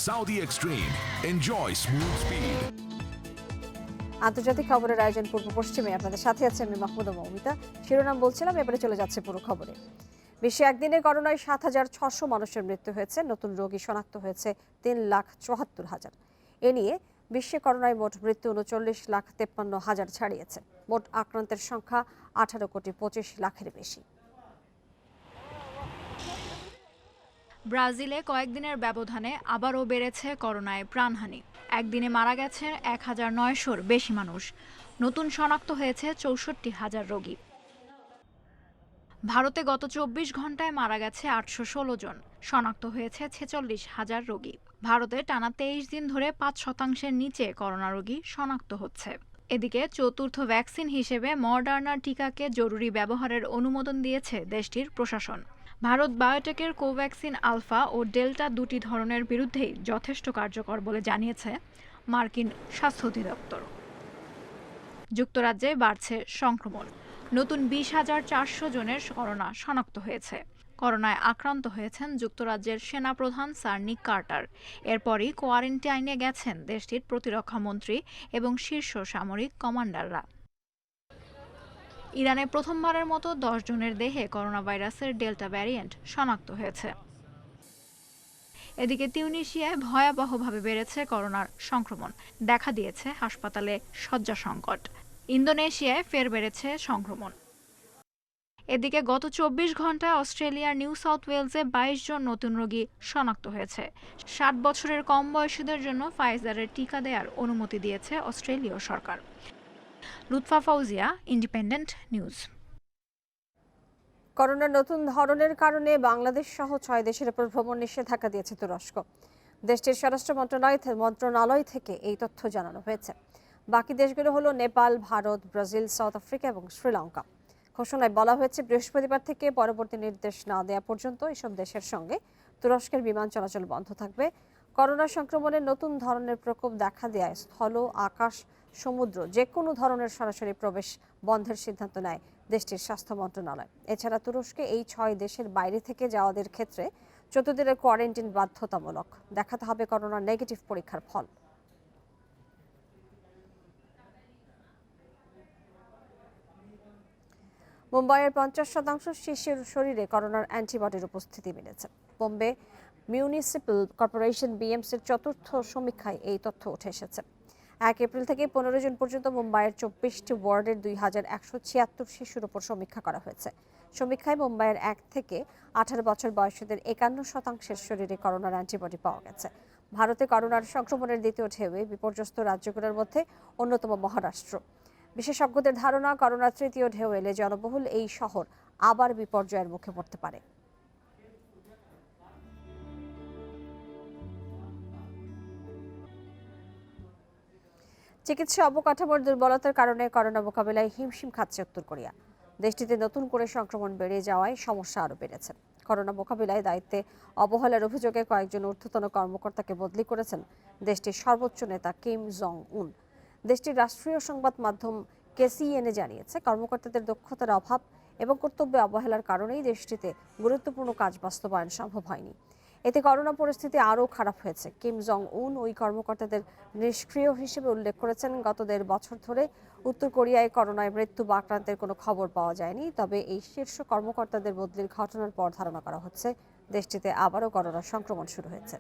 Saudi Extreme. Enjoy smooth speed. আন্তর্জাতিক খবরের আয়োজন পূর্ব পশ্চিমে আপনাদের সাথে আছে আমি মাহমুদা মৌমিতা। শিরোনাম বলছিলাম, এবারে চলে যাচ্ছে পুরো খবরে। বিশ্বে একদিনে করোনায় 7,600 মানুষের মৃত্যু হয়েছে, নতুন রোগী শনাক্ত হয়েছে 3,74,000। এ নিয়ে বিশ্বে করোনায় মোট মৃত্যু 39,53,000 ছাড়িয়েছে। মোট আক্রান্তের সংখ্যা 18,25,00,000-এর বেশি। ব্রাজিলে কয়েকদিনের ব্যবধানে আবারও বেড়েছে করোনায় প্রাণহানি। একদিনে মারা গেছে 1,900-র বেশি মানুষ। নতুন শনাক্ত হয়েছে 64,000 রোগী। ভারতে গত 24 ঘন্টায় মারা গেছে 816 জন, শনাক্ত হয়েছে 46,000 রোগী। ভারতে টানা 23 দিন ধরে 5%-এর নিচে করোনা রোগী শনাক্ত হচ্ছে। এদিকে চতুর্থ ভ্যাকসিন হিসেবে মডার্না টিকাকে জরুরি ব্যবহারের অনুমোদন দিয়েছে দেশটির প্রশাসন। ভারত বায়োটেকের কোভ্যাক্সিন আলফা ও ডেল্টা দুটি ধরনের বিরুদ্ধেই যথেষ্ট কার্যকর বলে জানিয়েছে মার্কিন স্বাস্থ্য অধিদপ্তর। যুক্তরাজ্যে বাড়ছে সংক্রমণ। নতুন 20,400 জনের করোনা শনাক্ত হয়েছে। করোনায় আক্রান্ত হয়েছেন যুক্তরাজ্যের সেনাপ্রধান স্যার নিক কার্টার। এরপরই কোয়ারেন্টাইনে গেছেন দেশটির প্রতিরক্ষামন্ত্রী এবং শীর্ষ সামরিক কমান্ডাররা। ইরানে প্রথমবারের মতো 10 জনের দেহে করোনা ভাইরাসের ডেল্টা ভ্যারিয়েন্ট শনাক্ত হয়েছে। এদিকে তিউনিসিয়ায় ভয়াবহভাবে বেড়েছে করোনার সংক্রমণ, দেখা দিয়েছে হাসপাতালে শয্যা সংকট। ইন্দোনেশিয়ায় ফের বেড়েছে সংক্রমণ। এদিকে গত 24 ঘন্টায় অস্ট্রেলিয়ার নিউ সাউথ ওয়েলসে 22 জন নতুন রোগী শনাক্ত হয়েছে। 60 বছরের কম বয়সীদের জন্য ফাইজারের টিকা দেওয়ার অনুমতি দিয়েছে অস্ট্রেলীয় সরকার। Lutfa Fauzia, Independent News. করোনার নতুন ধরনের কারণে বাংলাদেশ সহ 6 দেশের উপর ভ্রমণ নিষেধাজ্ঞা দিয়েছে তুরস্ক। দেশটির স্বরাষ্ট্র মন্ত্রণালয় থেকে এই তথ্য জানানো হয়েছে। বাকি দেশগুলো হলো Nepal, Bharat, Brazil, south Africa এবং শ্রীলঙ্কা। ঘোষণায় বলা হয়েছে, বৃহস্পতিবার থেকে পরবর্তী নির্দেশ না দেওয়া পর্যন্ত এসব দেশের সঙ্গে তুরস্কের বিমান চলাচল বন্ধ থাকবে। করোনা সংক্রমণের নতুন ধরনের প্রকোপ দেখা দেয় স্থল, আকাশ, সমুদ্র যে কোনো ধরনের সরাসরি প্রবেশ বন্ধের সিদ্ধান্ত নেয় দেশটির স্বাস্থ্য মন্ত্রণালয়। এছাড়া তুরস্কে এই 6 দেশের বাইরে থেকে যাওয়াদের ক্ষেত্রে 14 দিনের কোয়ারেন্টাইন বাধ্যতামূলক। দেখাতে হবে করোনার নেগেটিভ পরীক্ষার ফল। মুম্বাইয়ের 50% শিশুর শরীরে করোনার অ্যান্টিবডির উপস্থিতি মিলেছে। বোম্বে মিউনিসিপ্যাল কর্পোরেশন বিএমসির চতুর্থ সমীক্ষায় এই তথ্য উঠে এসেছে। 1 এপ্রিল থেকে 15 জুন পর্যন্ত মুম্বাইয়ের 24টি ওয়ার্ডের 2,176 শিশুর উপর সমীক্ষা করা হয়েছে। সমীক্ষায় মুম্বাইয়ের 1 থেকে 18 বছর বয়সীদের 51%-এর শরীরে করোনার অ্যান্টিবডি পাওয়া গেছে। ভারতে করোনার সংক্রমণের দ্বিতীয় ঢেউয়ে বিপর্যস্ত রাজ্যগুলোর মধ্যে অন্যতম মহারাষ্ট্র। বিশেষজ্ঞদের ধারণা, করোনার তৃতীয় ঢেউ এলে জনবহুল এই শহর আবার বিপর্যয়ের মুখে পড়তে পারে। চিকিৎসা অবকাঠামোর দুর্বলতার কারণে করোনা মোকাবিলায় হিমশিম খাচ্ছে উত্তর কোরিয়া। দেশটিতে নতুন করে সংক্রমণ বেড়ে যাওয়ায় সমস্যা আরও বেড়েছে। করোনা মোকাবিলায় দায়িত্বে অবহেলার অভিযোগে কয়েকজন ঊর্ধ্বতন কর্মকর্তাকে বদলি করেছেন দেশটির সর্বোচ্চ নেতা কিম জং উন। দেশটির রাষ্ট্রীয় সংবাদ মাধ্যম কেসিএনএ জানিয়েছে, কর্মকর্তাদের দক্ষতার অভাব এবং কর্তব্যে অবহেলার কারণেই দেশটিতে গুরুত্বপূর্ণ কাজ বাস্তবায়ন সম্ভব হয়নি। এতে করোনা পরিস্থিতি আরও খারাপ হয়েছে। কিম জং উন ওই কর্মকর্তাদের নিষ্ক্রিয় হিসেবে উল্লেখ করেছেন। গত 1.5 বছর ধরে উত্তর কোরিয়ায় করোনায় মৃত্যু বা আক্রান্তের কোনো খবর পাওয়া যায়নি। তবে এই শীর্ষ কর্মকর্তাদের বদলির ঘটনার পর ধারণা করা হচ্ছে দেশটিতে আবারও করোনার সংক্রমণ শুরু হয়েছে।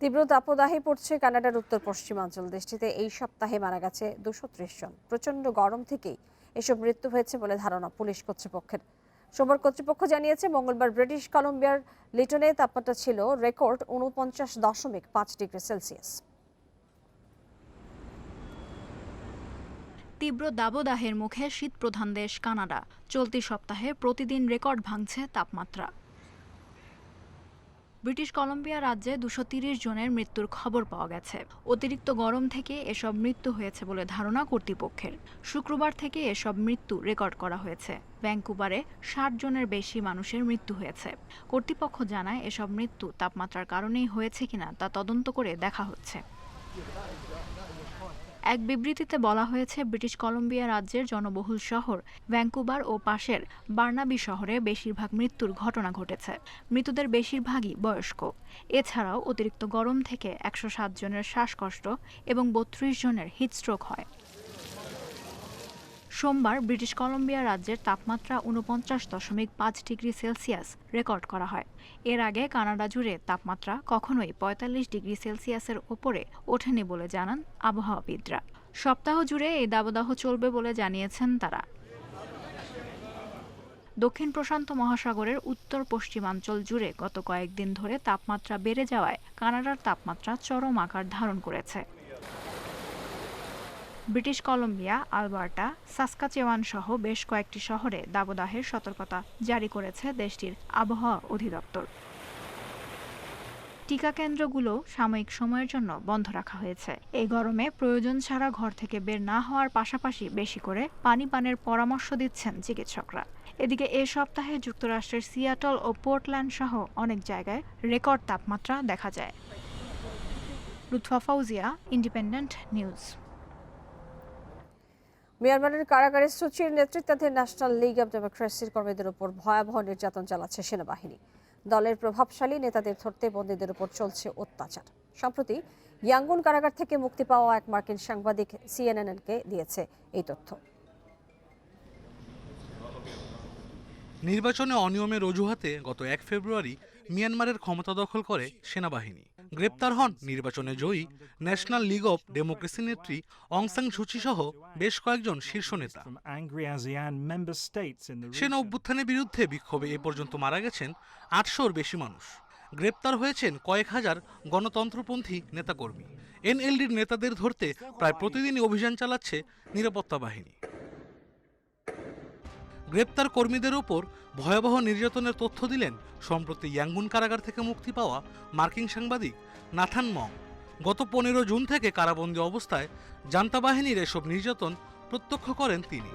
তীব্র দাবদাহে পড়ছে কানাডার উত্তর পশ্চিমাঞ্চল। দেশটিতে এই সপ্তাহে মারা গেছে 230 জন। প্রচণ্ড গরম থেকেই এসব মৃত্যু হয়েছে বলে ধারণা পুলিশ কর্তৃপক্ষের। সোমবার কর্তৃপক্ষ জানিয়েছে, মঙ্গলবার ব্রিটিশ কলম্বিয়ার লিটনে তাপমাত্রা ছিল রেকর্ড 49.5 ডিগ্রি সেলসিয়াস। তীব্র দাবদাহের মুখে শীতপ্রধান দেশ কানাডা। চলতি সপ্তাহে প্রতিদিন রেকর্ড ভাঙছে তাপমাত্রা। ব্রিটিশ কলম্বিয়া রাজ্যে 230 জনের মৃত্যুর খবর পাওয়া গেছে। অতিরিক্ত গরম থেকে এসব মৃত্যু হয়েছে বলে ধারণা কর্তৃপক্ষের। শুক্রবার থেকে এসব মৃত্যু রেকর্ড করা হয়েছে। ভ্যাঙ্কুভারে 60 জনের বেশি মানুষের মৃত্যু হয়েছে। কর্তৃপক্ষ জানায়, এসব মৃত্যু তাপমাত্রার কারণেই হয়েছে কিনা তা তদন্ত করে দেখা হচ্ছে। এক বিবৃতিতে বলা হয়েছে, ব্রিটিশ কলম্বিয়া রাজ্যের জনবহুল শহর ভ্যাঙ্কুভার ও পাশের বার্নাবি শহরে বেশিরভাগ মৃত্যুর ঘটনা ঘটেছে। মৃতদের বেশিরভাগই বয়স্ক। এছাড়াও অতিরিক্ত গরম থেকে 107 জনের শ্বাসকষ্ট এবং 32 জনের হিটস্ট্রোক হয়। সোমবার ব্রিটিশ কলম্বিয়া রাজ্যের তাপমাত্রা ৪৯.৫ ডিগ্রি সেলসিয়াস রেকর্ড করা হয়। এর আগে কানাডা জুড়ে তাপমাত্রা কখনোই ৪৫ ডিগ্রি সেলসিয়াসের ওপরে ওঠেনি বলে জানান আবহাওয়াবিদরা। সপ্তাহ জুড়ে এই দাবদাহ চলবে বলে জানিয়েছেন তারা। দক্ষিণ প্রশান্ত মহাসাগরের উত্তর পশ্চিমাঞ্চল জুড়ে গত কয়েকদিন ধরে তাপমাত্রা বেড়ে যাওয়ায় কানাডার তাপমাত্রা চরম আকার ধারণ করেছে। ব্রিটিশ কলম্বিয়া, আলবার্টা, সাসকাচেওয়ান সহ বেশ কয়েকটি শহরে দাবদাহের সতর্কতা জারি করেছে দেশটির আবহাওয়া অধিদপ্তর। টিকা কেন্দ্রগুলো সাময়িক সময়ের জন্য বন্ধ রাখা হয়েছে। এই গরমে প্রয়োজন ছাড়া ঘর থেকে বের না হওয়ার পাশাপাশি বেশি করে পানি পানের পরামর্শ দিচ্ছেন চিকিৎসকরা। এদিকে এ সপ্তাহে যুক্তরাষ্ট্রের সিয়াটল ও পোর্টল্যান্ড সহ অনেক জায়গায় রেকর্ড তাপমাত্রা দেখা যায়। Lutfa Fouzia, independent news. মিয়ানমারের কারাগারে সুচির নেতৃত্বাধীন ন্যাশনাল লিগ অব ডেমোক্রেসির কর্মীদের উপর ভয়াবহ নির্যাতন চালাচ্ছে সেনাবাহিনী। দলের প্রভাবশালী নেতাদের ধরতে বন্দীদের উপর চলছে অত্যাচার। সম্প্রতি ইয়াঙ্গুন কারাগার থেকে মুক্তি পাওয়া এক মার্কিন সাংবাদিক সিএনএনকে দিয়েছে এই তথ্য। নির্বাচনে অনিয়মের অজুহাতে গত ১ ফেব্রুয়ারি মিয়ানমারের ক্ষমতা দখল করে সেনাবাহিনী। গ্রেপ্তার হন নির্বাচনে জয়ী ন্যাশনাল লিগ অব ডেমোক্রেসি নেত্রী অং সান সুচি সহ বেশ কয়েকজন শীর্ষ নেতা। সেনা অভ্যুত্থানের বিরুদ্ধে বিক্ষোভে এ পর্যন্ত মারা গেছেন ৮০০-র বেশি মানুষ। গ্রেপ্তার হয়েছেন কয়েক হাজার গণতন্ত্রপন্থী নেতাকর্মী। এনএলডির নেতাদের ধরতে প্রায় প্রতিদিনই অভিযান চালাচ্ছে নিরাপত্তা বাহিনী। গ্রেপ্তার কর্মীদের ওপর ভয়াবহ নির্যাতনের তথ্য দিলেন সম্প্রতি ইয়াঙ্গুন কারাগার থেকে মুক্তি পাওয়া মার্কিন সাংবাদিক নাথান মং। গত ১৫ জুন থেকে কারাবন্দী অবস্থায় জান্তা বাহিনীর এসব নির্যাতন প্রত্যক্ষ করেন তিনি।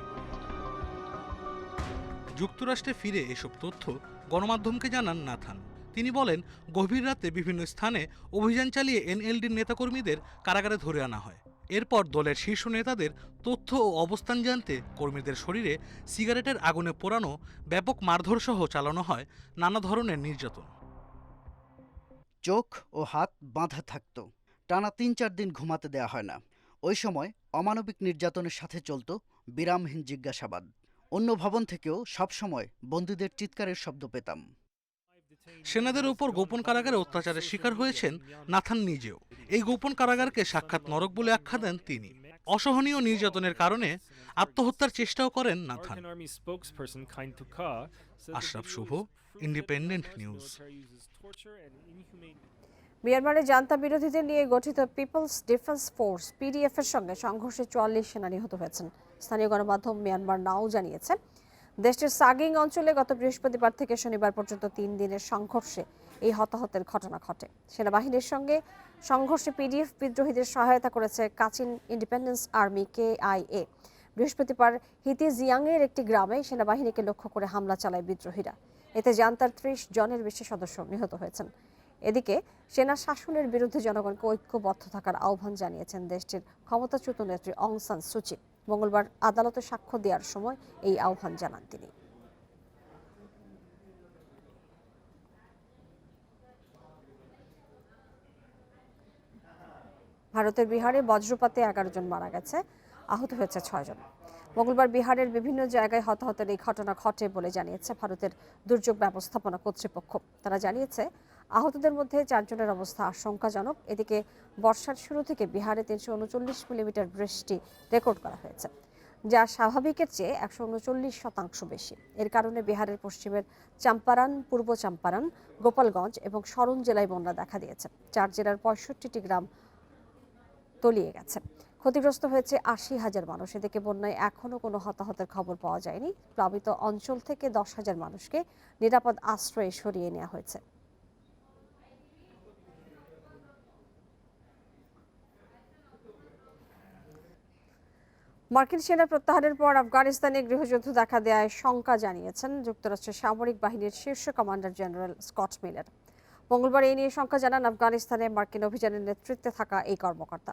যুক্তরাষ্ট্রে ফিরে এসব তথ্য গণমাধ্যমকে জানান নাথান। তিনি বলেন, গভীর রাতে বিভিন্ন স্থানে অভিযান চালিয়ে এনএলডির নেতাকর্মীদের কারাগারে ধরে আনা হয়। এরপর দলের শীর্ষ নেতাদের তথ্য ও অবস্থান জানতে কর্মীদের শরীরে সিগারেটের আগুনে পোড়ানো, ব্যাপক মারধর সহ চালানো হয় নানা ধরনের নির্যাতন। চোখ ও হাত বাঁধা থাকত, টানা ৩-৪ দিন ঘুমাতে দেয়া হয় না। ওই সময় অমানবিক নির্যাতনের সাথে চলত বিরামহীন জিজ্ঞাসাবাদ। অন্য ভবন থেকেও সবসময় বন্দীদের চিৎকারের শব্দ পেতাম। সেনাদের উপর গোপন কারাগারে অত্যাচারের শিকার হয়েছেন নাথান নিজেও। এই গোপন কারাগারকে সাক্ষাৎ নরক বলে আখ্যা দেন তিনি। অসহনীয় নির্যাতনের কারণে আত্মহত্যার চেষ্টাও করেন নাথান। আশরাফ শুভ, ইন্ডিপেন্ডেন্ট নিউজ। মিয়ানমারে জান্তা বিরোধীদের নিয়ে গঠিত পিপলস ডিফেন্স ফোর্স পিডিএফ এর সঙ্গে সংঘর্ষে ৪৪ সেনা নিহত হয়েছেন। স্থানীয় গণমাধ্যম মিয়ানমার নাও জানিয়েছে, দেশটির সাগিং অঞ্চলে গত বৃহস্পতিবার থেকে শনিবার পর্যন্ত ৩ দিনের সংঘর্ষে এই হতাহতের ঘটনা ঘটে। সেনাবাহিনীর সঙ্গে সংঘর্ষে পিডিএফ বিদ্রোহীদের সহায়তা করেছে কাচিন ইন্ডিপেন্ডেন্স আর্মি KIA। বৃহস্পতিবার হিতিজিয়াংয়ের একটি গ্রামে সেনাবাহিনীকে লক্ষ্য করে হামলা চালায় বিদ্রোহীরা। এতে জান্তার ৩০ জনের বেশি সদস্য নিহত হয়েছেন। এদিকে সেনা শাসনের বিরুদ্ধে জনগণকে ঐক্যবদ্ধ থাকার আহ্বান জানিয়েছেন দেশটির ক্ষমতাচ্যুত নেত্রী অং সান সুচি। মঙ্গলবার আদালতে সাক্ষ্য দেওয়ার সময় এই আহ্বান জানান তিনি। ভারতের বিহারে বজ্রপাতে 11 জন মারা গেছে, আহত হয়েছে 6 জন। মঙ্গলবার বিহারের বিভিন্ন জায়গায় হতাহতের এই ঘটনা ঘটে বলে জানিয়েছে ভারতের দুর্যোগ ব্যবস্থাপনা কর্তৃপক্ষ। তারা জানিয়েছে, আহতদের মধ্যে 4 জনের অবস্থা আশঙ্কাজনক। এদিকে বর্ষার শুরু থেকে বিহারে 339 মিলিমিটার বৃষ্টি রেকর্ড করা হয়েছে, যা স্বাভাবিকের চেয়ে 139% বেশি। এর কারণে বিহারের পশ্চিমের চাম্পারান, পূর্ব চাম্পারান, গোপালগঞ্জ এবং সরন জেলায় বন্যা দেখা দিয়েছে। 4 জেলার 65টি গ্রাম তলিয়ে গেছে। ক্ষতিগ্রস্ত হয়েছে 80,000 মানুষ। এদিকে বন্যায় এখনও কোনো হতাহতের খবর পাওয়া যায়নি। প্লাবিত অঞ্চল থেকে 10,000 মানুষকে নিরাপদ আশ্রয়ে সরিয়ে নেওয়া হয়েছে। মার্কিন সেনা প্রত্যাহারের পর আফগানিস্তানে গৃহযুদ্ধ দেখা দেওয়ায় শঙ্কা জানিয়েছেন যুক্তরাষ্ট্রের সামরিক বাহিনীর শীর্ষ কমান্ডার জেনারেল স্কট মিলার। মঙ্গলবার এই নিয়ে শঙ্কা জানান আফগানিস্তানে মার্কিন অভিযানের নেতৃত্বে থাকা এই কর্মকর্তা।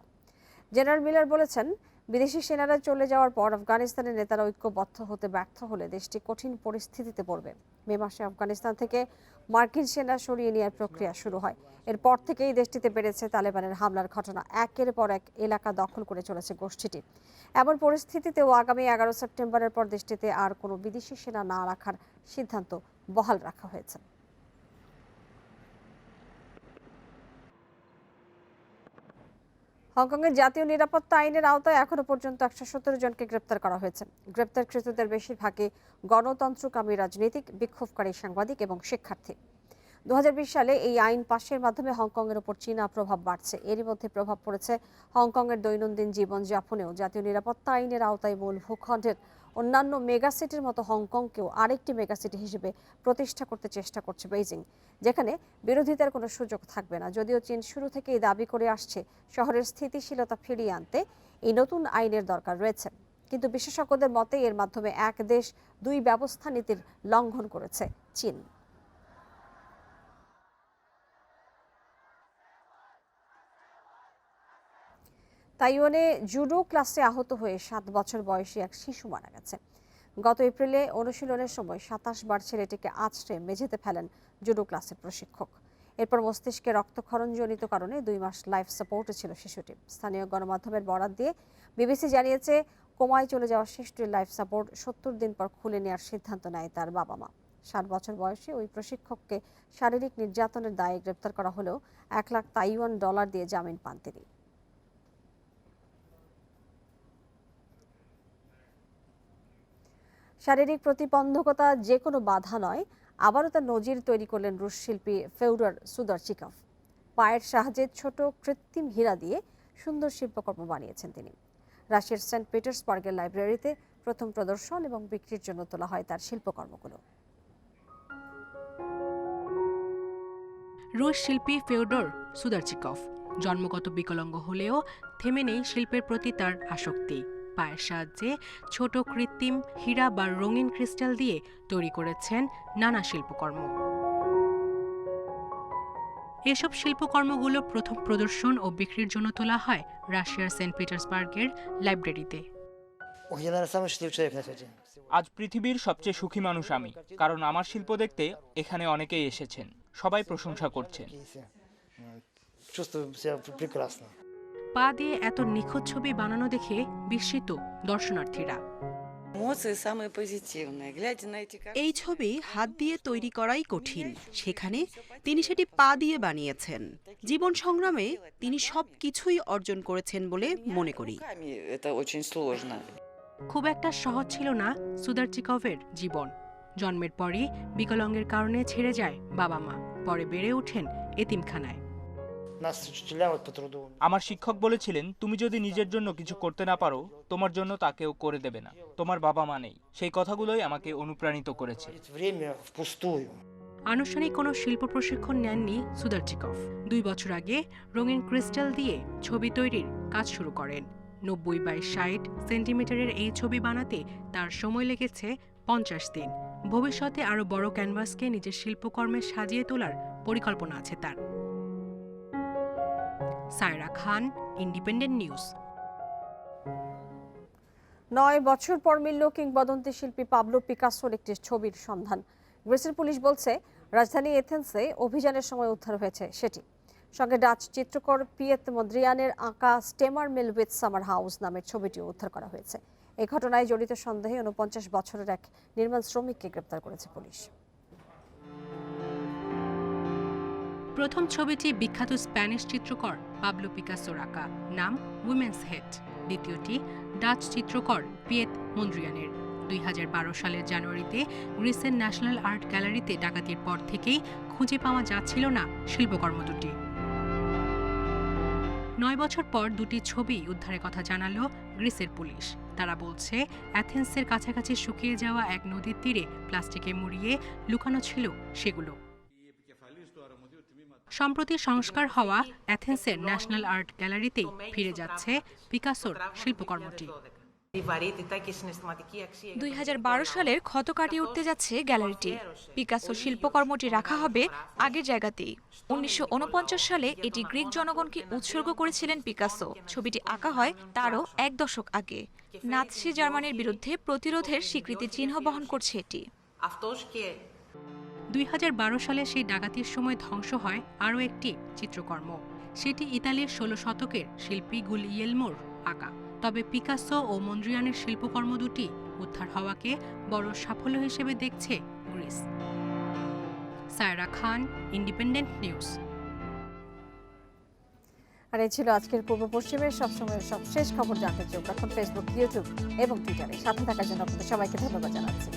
জেনারেল মিলার বলেছেন, বিদেশি সেনারা চলে যাওয়ার পর আফগানিস্তানের নেতারা ঐক্যবদ্ধ হতে ব্যর্থ হলে দেশটি কঠিন পরিস্থিতিতে পড়বে। মে মাসে আফগানিস্তান থেকে মার্কিন সেনা সরিয়ে নেওয়ার প্রক্রিয়া শুরু হয়। এরপর থেকেই দেশটিতে বেড়েছে তালেবানের হামলার ঘটনা। একের পর এক এলাকা দখল করে চলেছে গোষ্ঠীটি। এমন পরিস্থিতিতেও আগামী 11 সেপ্টেম্বরের পর দেশটিতে আর কোনো বিদেশি সেনা না রাখার সিদ্ধান্ত বহাল রাখা হয়েছে। হংকংয়ের জাতীয় নিরাপত্তা আইনের আওতায় এখনো পর্যন্ত 117 জনকে গ্রেপ্তার করা হয়েছে। গ্রেপ্তারকৃতদের বেশিরভাগই গণতন্ত্রকামী রাজনীতিক, বিক্ষোভকারী সাংবাদিক এবং শিক্ষার্থী। 2020 সালে এই আইন পাশের মাধ্যমে হংকংয়ের উপর চীনা প্রভাব বাড়ছে। এরই মধ্যে প্রভাব পড়েছে হংকংয়ের দৈনন্দিন জীবনযাপনেও। জাতীয় নিরাপত্তা আইনের আওতায় মূল ভূখণ্ডের অন্যান্য মেগাসিটির মতো হংকংকেও আরেকটি মেগাসিটি হিসেবে প্রতিষ্ঠা করতে চেষ্টা করছে বেইজিং, যেখানে বিরোধিতার কোনো সুযোগ থাকবে না। যদিও চীন শুরু থেকেই দাবি করে আসছে শহরের স্থিতিশীলতা ফিরিয়ে আনতে এই নতুন আইনের দরকার রয়েছে, কিন্তু বিশেষজ্ঞদের মতে এর মাধ্যমে এক দেশ দুই ব্যবস্থা নীতির লঙ্ঘন করেছে চীন। তাইওয়ানে জুডো ক্লাসে আহত হয়ে 7 বছর বয়সী এক শিশু মারা গেছে। গত এপ্রিলে অনুশীলনের সময় 27 বার ছেলেটিকে আছড়ে মেঝেতে ফেলেন জুডো ক্লাসের প্রশিক্ষক। এরপর মস্তিষ্কে রক্তক্ষরণজনিত কারণে 2 মাস লাইফ সাপোর্টে ছিল শিশুটি। স্থানীয় গণমাধ্যমের বরাত দিয়ে বিবিসি জানিয়েছে, কোমায় চলে যাওয়া শিশুটির লাইফ সাপোর্ট 70 দিন পর খুলে নেওয়ার সিদ্ধান্ত নেয় তার বাবা মা। 60 বছর বয়সী ওই প্রশিক্ষককে শারীরিক নির্যাতনের দায়ে গ্রেপ্তার করা হলেও $1 লাখ তাইওয়ান দিয়ে জামিন পান তিনি। শারীরিক প্রতিবন্ধকতা যে কোনো বাধা নয়, আবারও তার নজির তৈরি করলেন রুশ শিল্পী ফেওডর সুদারচিকভ। পায়ের সাহায্যে ছোট কৃত্রিম হীরা দিয়ে সুন্দর শিল্পকর্ম বানিয়েছেন তিনি। রাশিয়ার সেন্ট পিটার্সবার্গের লাইব্রেরিতে প্রথম প্রদর্শন এবং বিক্রির জন্য তোলা হয় তার শিল্পকর্মগুলো। রুশ শিল্পী ফেওডর সুদারচিকভ জন্মগত বিকলাঙ্গ হলেও থেমে নেই শিল্পের প্রতি তার আসক্তি। পায়ের সাহায্যে ছোট কৃত্রিম হীরা বা রঙিন ক্রিস্টাল দিয়ে তৈরি করেছেন নানা শিল্পকর্ম। এসব শিল্পকর্মগুলো প্রথম প্রদর্শন ও বিক্রির জন্য তোলা হয় রাশিয়ার সেন্ট পিটার্সবার্গের লাইব্রেরিতে। আজ পৃথিবীর সবচেয়ে সুখী মানুষ আমি, কারণ আমার শিল্প দেখতে এখানে অনেকেই এসেছেন। সবাই প্রশংসা করছেন। পা দিয়ে এত নিখুঁত ছবি বানানো দেখে বিস্মিত দর্শনার্থীরা। এই ছবি হাত দিয়ে তৈরি করাই কঠিন, সেখানে তিনি সেটি পা দিয়ে বানিয়েছেন। জীবন সংগ্রামে তিনি সবকিছুই অর্জন করেছেন বলে মনে করি। খুব একটা সহজ ছিল না সুদারচিকভের জীবন। জন্মের পরই বিকলাঙ্গের কারণে ছেড়ে যায় বাবা মা, পরে বেড়ে ওঠেন এতিমখানায়। আমার শিক্ষক বলেছিলেন, তুমি যদি নিজের জন্য কিছু করতে না পারো, তোমার জন্য তা কেউ করে দেবে না। তোমার বাবা মা নেই। সেই কথাগুলোই আমাকে অনুপ্রাণিত করেছে। আনুষ্ঠানিক কোনো শিল্প প্রশিক্ষণ নেননি সুদারচিকভ। 2 বছর আগে রঙিন ক্রিস্টাল দিয়ে ছবি তৈরির কাজ শুরু করেন। 90 বাই 60 সেন্টিমিটারের এই ছবি বানাতে তার সময় লেগেছে 50 দিন। ভবিষ্যতে আরও বড় ক্যানভাসকে নিজের শিল্পকর্মে সাজিয়ে তোলার পরিকল্পনা আছে তার। সায়রা খান, ইন্ডিপেন্ডেন্ট নিউজ। 9 বছর পর মিলল কিংবদন্তি শিল্পী পাবলো পিকাসোর একটি ছবির সন্ধান। গ্রিসের পুলিশ বলছে, রাজধানী এথেন্সে অভিযানের সময় উদ্ধার হয়েছে সেটি। সঙ্গে ডাচ চিত্রকর পিয়েত মদ্রিয়ানের আঁকা স্টেমার মিল উইথ সামার হাউস নামের ছবিটিও উদ্ধার করা হয়েছে। এই ঘটনায় জড়িত সন্দেহে 49 বছরের এক নির্মাণ শ্রমিককে গ্রেপ্তার করেছে পুলিশ। প্রথম ছবিটি বিখ্যাত স্প্যানিশ চিত্রকর পাবলো পিকাসোর আঁকা, নাম উইমেন্স হেড। দ্বিতীয়টি ডাচ চিত্রকর পিয়েত মন্দ্রিয়ানের। 2012 সালের জানুয়ারিতে গ্রিসের ন্যাশনাল আর্ট গ্যালারিতে ডাকাতির পর থেকেই খুঁজে পাওয়া যাচ্ছিল না শিল্পকর্ম দুটি। 9 বছর পর দুটি ছবি উদ্ধারের কথা জানালো গ্রিসের পুলিশ। তারা বলছে, অ্যাথেন্সের কাছাকাছি শুকিয়ে যাওয়া এক নদীর তীরে প্লাস্টিকে মুড়িয়ে লুকানো ছিল সেগুলো। সম্প্রতি সংস্কার হওয়া অ্যাথেন্সের ন্যাশনাল আর্ট গ্যালারিতেই ফিরে যাচ্ছে পিকাসোর শিল্পকর্মটি। 2012 সালের ক্ষত কাটিয়ে উঠতে যাচ্ছে গ্যালারিটি। পিকাসো শিল্পকর্মটি রাখা হবে আগের জায়গাতেই। 1949 সালে এটি গ্রিক জনগণকে উৎসর্গ করেছিলেন পিকাসো। ছবিটি আঁকা হয় তারও 1 দশক আগে। নাৎসি জার্মানির বিরুদ্ধে প্রতিরোধের স্বীকৃতি চিহ্ন বহন করছে এটি। 2012 সালে সেই ডাকাতির সময় ধ্বংস হয় আরও একটি চিত্রকর্ম। সেটি ইতালির 16 শতকের শিল্পী গুলিয়েলমোর আঁকা। তবে পিকাসো ও মন্দ্রিয়ানের শিল্পকর্ম দুটি উদ্ধার হওয়াকে বড় সাফল্য হিসেবে দেখছে গ্রিস। সায়রা খান, ইন্ডিপেন্ডেন্ট নিউজ। আর এই ছিল আজকের পূর্ব পশ্চিমের সবসময়ের সবশেষ খবর। জানতে চোখ রাখুন ফেসবুক, ইউটিউব এবং টুইটারে। সাথে থাকার জন্য আপনাদের সবাইকে ধন্যবাদ জানাচ্ছি।